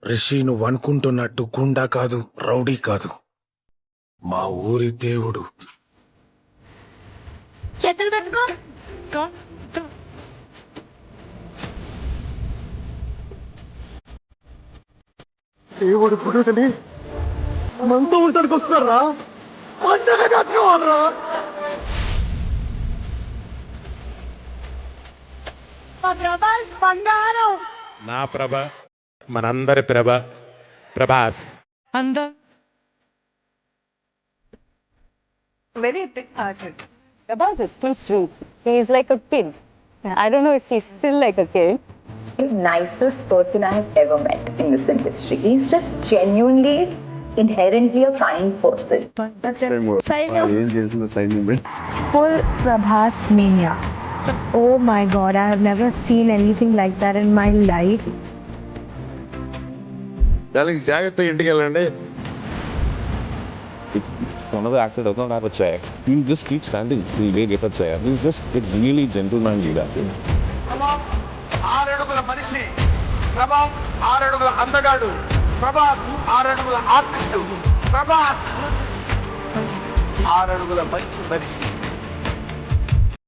రిషి నువ్వు అనుకుంటున్నట్టు గుండా కాదు, రౌడీ కాదు, మా ఊరి దేవుడు. చేతులు కట్టుకో. దేవుడు పుట్టుకని మనతో ఉంటానికి వస్తున్నారా? మంచిగా కట్టుకోవాలరా. ప్రభాస్ బంగారం. నా ప్రభ, మనందరి ప్రభ, Prabhas. Very big-hearted. Prabhas is still sweet. He's like a kid. I don't know if he's still like a kid. The nicest person I have ever met in this industry. He's just genuinely, inherently a kind person. ఏం చేసిందో సైన్యం Full Prabhas mania. Oh my god, I have never seen anything like that in my life. దానికి జాగ్రత్తగా ఇంటికి వెళ్ళండి. One of the actors does not have a chair. He'll just keep standing till they get a chair. He's just a really gentlemanly guy. 6 అడుగుల మనిషి ప్రభాస్, 6 అడుగుల అందగాడు ప్రభాస్, 6 అడుగుల artist Prabhas, 6 అడుగుల మంచి మనిషి.